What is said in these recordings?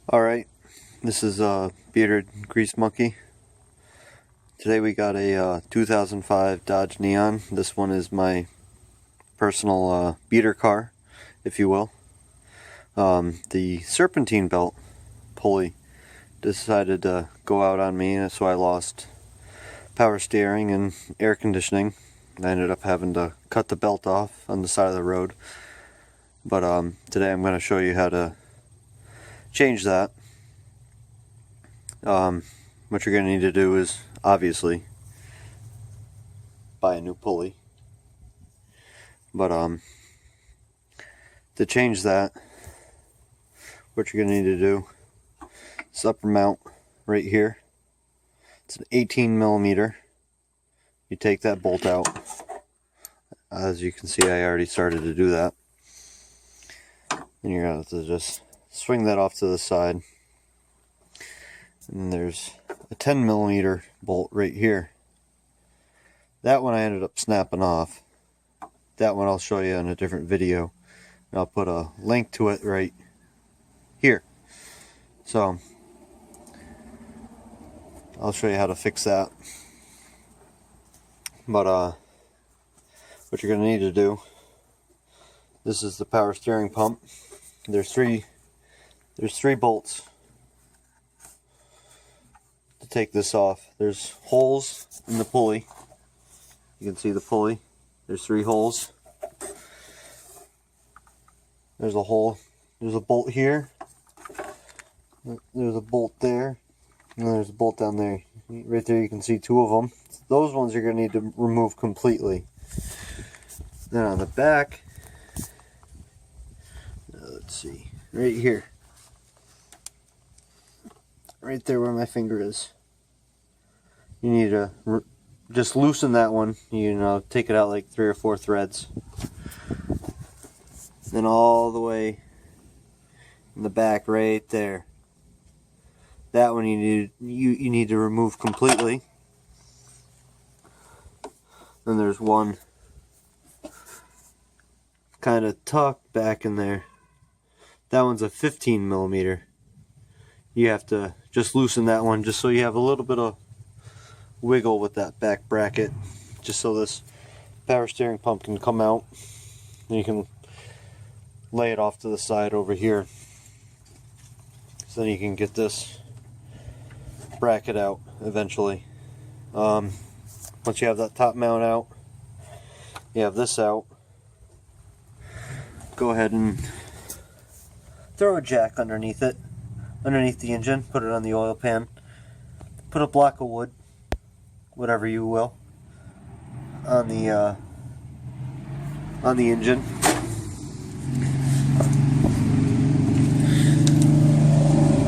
Alright, this is Bearded Grease Monkey. Today we got a 2005 Dodge Neon. This one is my personal beater car, if you will. The Serpentine belt, Pulley, decided to go out on me, so I lost power steering and air conditioning. I ended up having to cut the belt off on the side of the road. But today I'm going to show you how to change that. What you're going to need to do is obviously buy a new pulley. But to change that, what you're going to need to do is upper mount right here. It's an 18 millimeter. You take that bolt out. As you can see, I already started to do that. And you're going to have to just swing that off to the side. And there's a 10 millimeter bolt right here. That one I ended up snapping off. That one I'll show you in a different video. And I'll put a link to it right here. So I'll show you how to fix that. But what you're going to need to do, this is the power steering pump. There's three bolts to take this off. There's holes in the pulley. You can see the pulley. There's 3 holes. There's a hole. There's a bolt here. There's a bolt there. And there's a bolt down there. Right there you can see 2 of them. Those ones you're going to need to remove completely. Then on the back, let's see, right here. Right there where my finger is. You need to just loosen that one. You know, take it out like 3 or 4 threads. Then all the way in the back, right there. That one you need to remove completely. Then there's one kind of tucked back in there. That one's a 15 millimeter. You have to just loosen that one just so you have a little bit of wiggle with that back bracket, just so this power steering pump can come out. And you can lay it off to the side over here, so then you can get this bracket out eventually. Once you have that top mount out, you have this out, go ahead and throw a jack underneath it, underneath the engine. Put it on the oil pan. Put a block of wood, whatever you will, on the engine.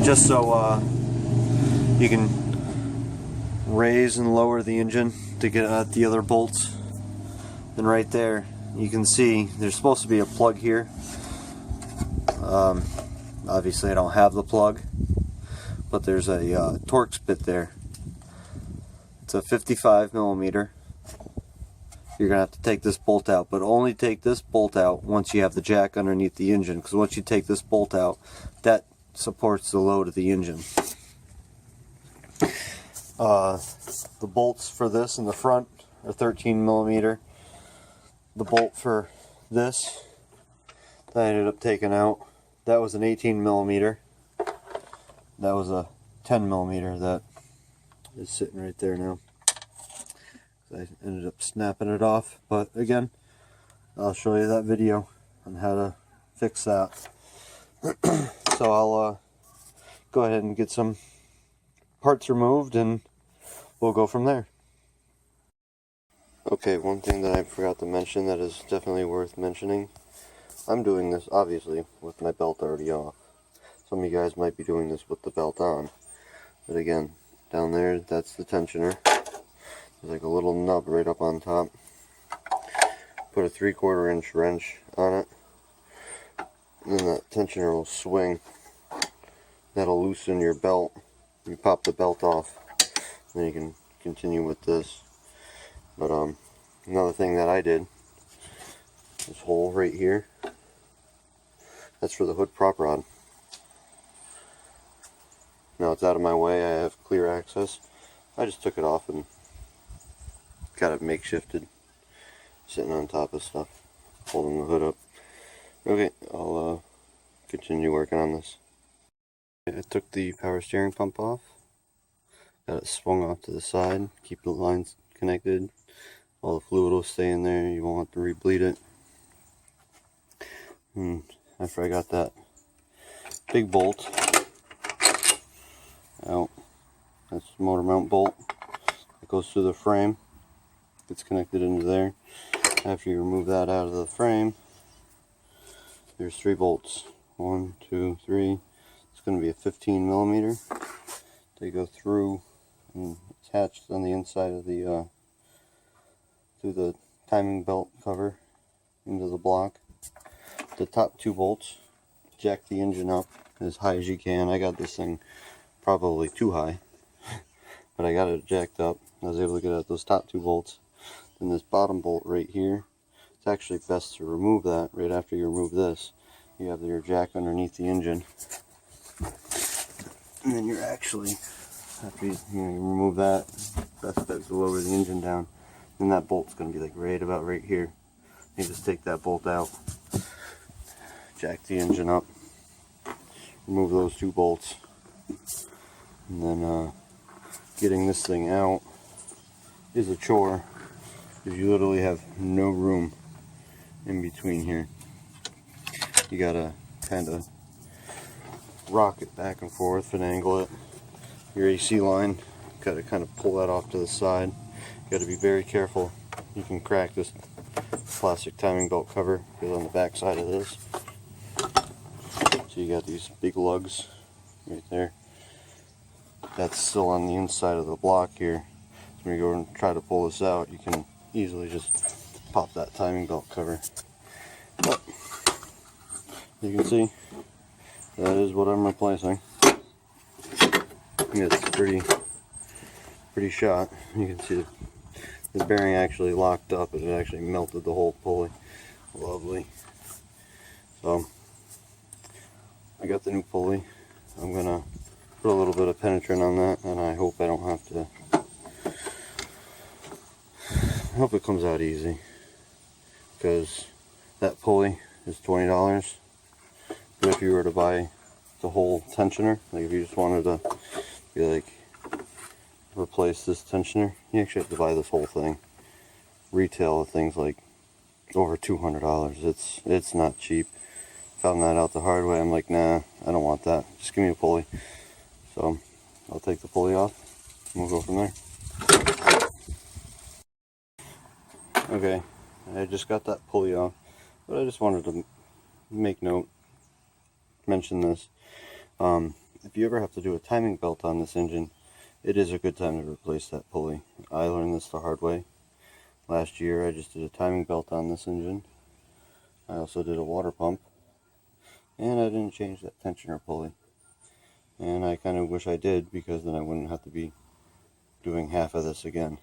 Just so you can raise and lower the engine to get at the other bolts. And right there you can see there's supposed to be a plug here. Obviously I don't have the plug, but there's a Torx bit there. It's a 55 millimeter. You're gonna have to take this bolt out, but only take this bolt out once you have the jack underneath the engine, because once you take this bolt out, that supports the load of the engine. The bolts for this in the front are 13 millimeter. The bolt for this that I ended up taking out, that was an 18 millimeter. That was a 10 millimeter that is sitting right there now. I ended up snapping it off, but again, I'll show you that video on how to fix that. So I'll go ahead and get some parts removed and we'll go from there. Okay, one thing that I forgot to mention that is definitely worth mentioning. I'm doing this obviously with my belt already off. Some of you guys might be doing this with the belt on. But again, down there, that's the tensioner. There's like a little nub right up on top. Put a 3/4 inch wrench on it. And then that tensioner will swing. That'll loosen your belt. You pop the belt off. Then you can continue with this. But another thing that I did, this hole right here, that's for the hood prop rod. Now it's out of my way, I have clear access. I just took it off and got it makeshifted, sitting on top of stuff, holding the hood up. Okay, I'll continue working on this. I took the power steering pump off, got it swung off to the side, keep the lines connected. All the fluid will stay in there, you won't have to re-bleed it. And after I got that big bolt out, that's the motor mount bolt, it goes through the frame, it's connected into there. After you remove that out of the frame, there's 3 bolts. 1, 2, 3. It's going to be a 15 millimeter. They go through and attached on the inside of the through the timing belt cover into the block. The top 2 bolts jack the engine up as high as you can. I got this thing probably too high, but I got it jacked up. I was able to get out those top 2 bolts. Then this bottom bolt right here, it's actually best to remove that right after you remove this. You have your jack underneath the engine, and then you're actually, after you remove that, best bet to lower the engine down. And that bolt's going to be like right about right here. You just take that bolt out, jack the engine up, remove those 2 bolts, and then getting this thing out is a chore, because you literally have no room in between here. You gotta kind of rock it back and forth and angle it. Your AC line, gotta kind of pull that off to the side. Gotta be very careful. You can crack this plastic timing belt cover, because on the back side of this, so you got these big lugs right there. That's still on the inside of the block here. So when you go and try to pull this out, you can easily just pop that timing belt cover. But you can see that is what I'm replacing. It's pretty shot. You can see the bearing actually locked up, and it actually melted the whole pulley. Lovely. So I got the new pulley. I'm gonna put a little bit of penetrant on that, and I hope I don't have to. I hope it comes out easy, because that pulley is $20. But if you were to buy the whole tensioner, like if you just wanted to be like replace this tensioner, you actually have to buy this whole thing. Retail of things like over $200. It's not cheap. Found that out the hard way. I'm like, nah, I don't want that. Just give me a pulley. So I'll take the pulley off and we'll go from there. Okay, I just got that pulley off, but I just wanted to mention this. If you ever have to do a timing belt on this engine, it is a good time to replace that pulley. I learned this the hard way. Last year I just did a timing belt on this engine. I also did a water pump, and I didn't change that tensioner pulley. And I kind of wish I did, because then I wouldn't have to be doing half of this again.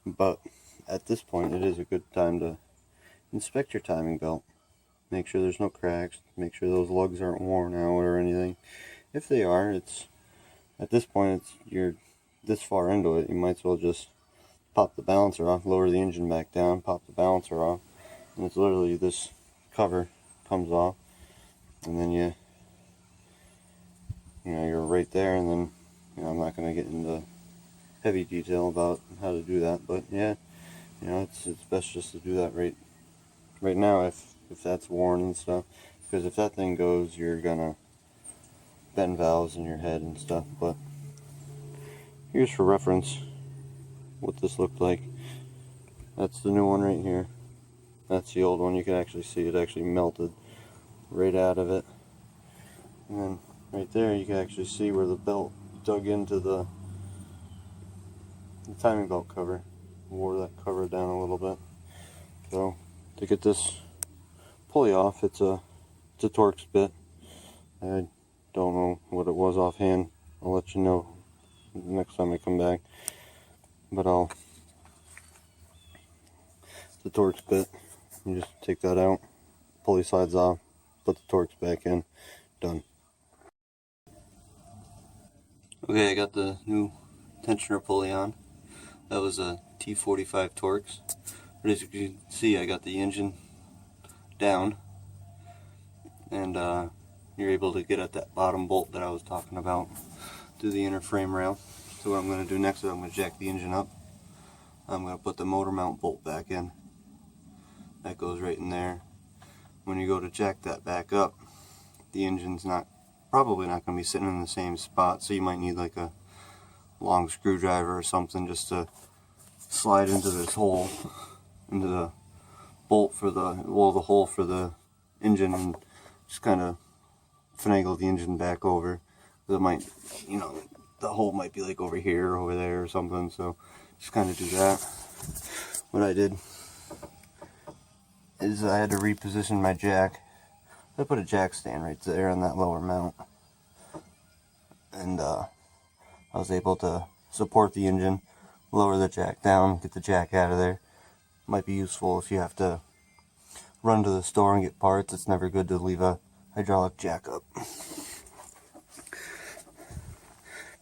But at this point, it is a good time to inspect your timing belt. Make sure there's no cracks. Make sure those lugs aren't worn out or anything. If they are, at this point, you're this far into it, you might as well just pop the balancer off, lower the engine back down, pop the balancer off, and it's literally this cover comes off, and then you're right there. And then I'm not going to get into heavy detail about how to do that, but yeah, it's best just to do that right now if that's worn and stuff, because if that thing goes, you're gonna bend valves in your head and stuff. But here's for reference what this looked like. That's the new one right here. That's the old one. You can actually see it actually melted right out of it. And then right there you can actually see where the belt dug into the timing belt cover. Wore that cover down a little bit. So to get this pulley off, it's a Torx bit. I don't know what it was offhand. I'll let you know next time I come back. But the Torx bit, you just take that out, pulley slides off, put the Torx back in, done. Okay, I got the new tensioner pulley on. That was a T45 Torx. But as you can see, I got the engine down, and you're able to get at that bottom bolt that I was talking about through the inner frame rail. So what I'm going to do next is I'm going to jack the engine up. I'm going to put the motor mount bolt back in. That goes right in there. When you go to jack that back up, the engine's probably not going to be sitting in the same spot, so you might need like a long screwdriver or something just to slide into this hole, into the bolt for the hole for the engine, and just kind of finagle the engine back over. It might, the hole might be like over here or over there or something, so just kind of do that. What I did is I had to reposition my jack. I put a jack stand right there on that lower mount, and I was able to support the engine, lower the jack down, get the jack out of there. Might be useful if you have to run to the store and get parts. It's never good to leave a hydraulic jack up.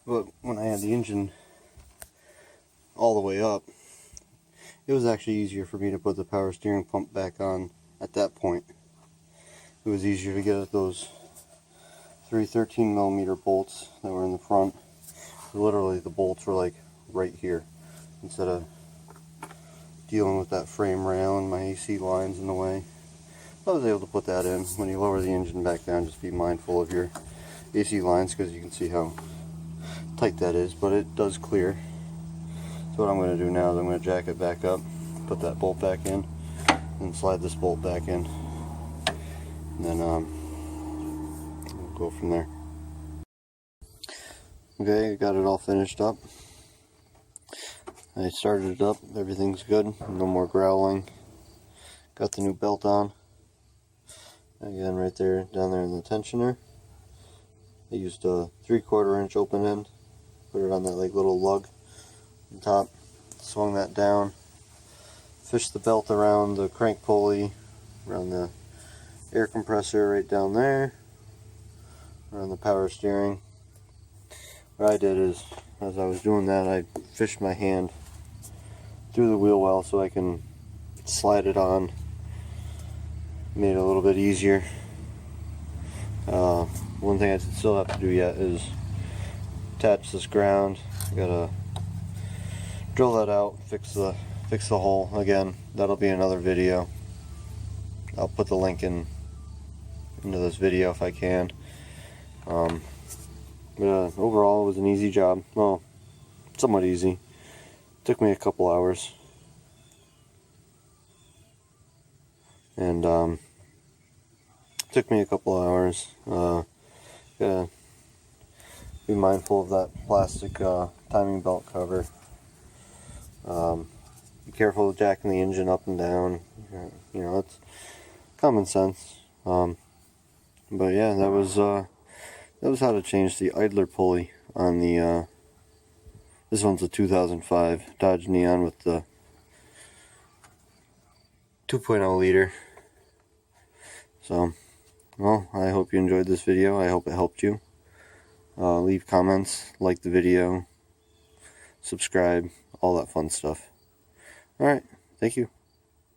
But when I had the engine all the way up, it was actually easier for me to put the power steering pump back on at that point. It was easier to get at those 3 13mm bolts that were in the front. Literally the bolts were like right here, instead of dealing with that frame rail and my AC lines in the way. I was able to put that in. When you lower the engine back down, just be mindful of your AC lines, because you can see how tight that is, but it does clear. So what I'm going to do now is I'm going to jack it back up, put that bolt back in, and slide this bolt back in. And then we'll go from there. Okay, I got it all finished up. I started it up, everything's good, no more growling. Got the new belt on. Again, right there, down there in the tensioner. I used a 3/4 inch open end, put it on that like little lug on top, swung that down, fished the belt around the crank pulley, around the air compressor right down there, around the power steering. What I did is, as I was doing that, I fished my hand through the wheel well so I can slide it on. Made it a little bit easier. One thing I still have to do yet is attach this ground. I gotta drill that out, fix the hole. Again, that'll be another video. I'll put the link into this video if I can. But overall, it was an easy job. Well, somewhat easy. Took me a couple hours. And gotta be mindful of that plastic timing belt cover. Be careful of jacking the engine up and down. It's common sense. But yeah, that was how to change the idler pulley on the this one's a 2005 Dodge Neon with the 2.0 liter. So, well, I hope you enjoyed this video. I hope it helped you. Leave comments, like the video, subscribe, all that fun stuff. Alright, thank you.